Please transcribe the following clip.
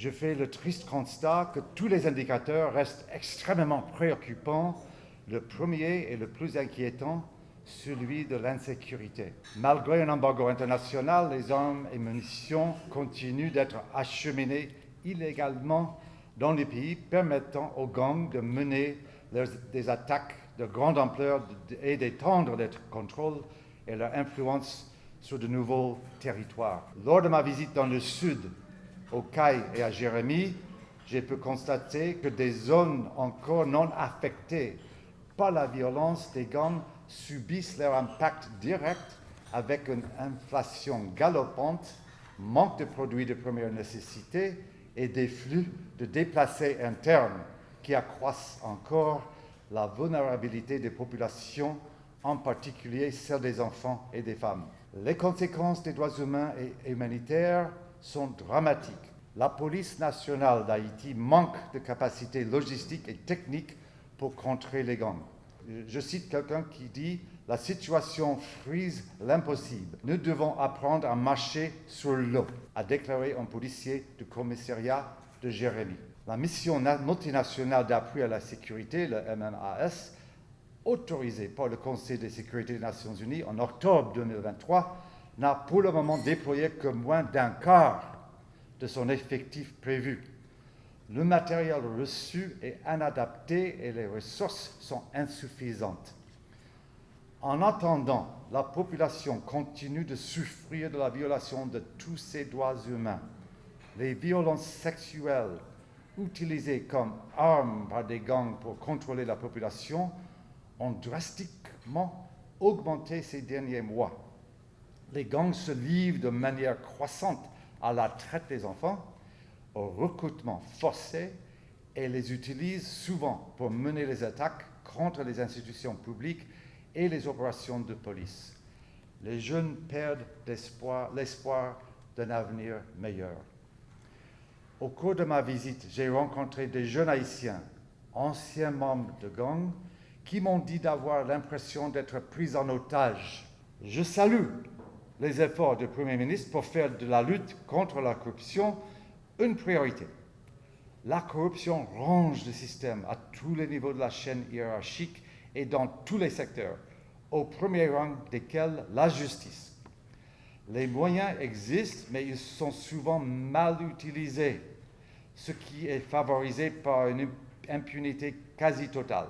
je fais le triste constat que tous les indicateurs restent extrêmement préoccupants. Le premier et le plus inquiétant, celui de l'insécurité. Malgré un embargo international, les armes et munitions continuent d'être acheminées illégalement dans les pays, permettant aux gangs de mener des attaques de grande ampleur et d'étendre leur contrôle et leur influence sur de nouveaux territoires. Lors de ma visite dans le sud, au Caille et à Jérémie, j'ai pu constater que des zones encore non affectées par la violence des gangs subissent leur impact direct avec une inflation galopante, manque de produits de première nécessité et des flux de déplacés internes qui accroissent encore la vulnérabilité des populations, en particulier celle des enfants et des femmes. Les conséquences des droits humains et humanitaires sont dramatiques. La police nationale d'Haïti manque de capacités logistiques et techniques pour contrer les gangs. Je cite quelqu'un qui dit « La situation frise l'impossible. Nous devons apprendre à marcher sur l'eau », a déclaré un policier du commissariat de Jérémie. La mission multinationale d'appui à la sécurité, le MMAS, autorisée par le Conseil de sécurité des Nations Unies en octobre 2023, n'a pour le moment déployé que moins d'un quart de son effectif prévu. Le matériel reçu est inadapté et les ressources sont insuffisantes. En attendant, la population continue de souffrir de la violation de tous ses droits humains. Les violences sexuelles utilisées comme armes par des gangs pour contrôler la population ont drastiquement augmenté ces derniers mois. Les gangs se livrent de manière croissante à la traite des enfants, au recrutement forcé et les utilisent souvent pour mener les attaques contre les institutions publiques et les opérations de police. Les jeunes perdent l'espoir d'un avenir meilleur. Au cours de ma visite, j'ai rencontré des jeunes Haïtiens, anciens membres de gangs, qui m'ont dit d'avoir l'impression d'être pris en otage. Je salue les efforts du Premier ministre pour faire de la lutte contre la corruption une priorité. La corruption ronge le système à tous les niveaux de la chaîne hiérarchique et dans tous les secteurs, au premier rang desquels la justice. Les moyens existent, mais ils sont souvent mal utilisés, ce qui est favorisé par une impunité quasi totale.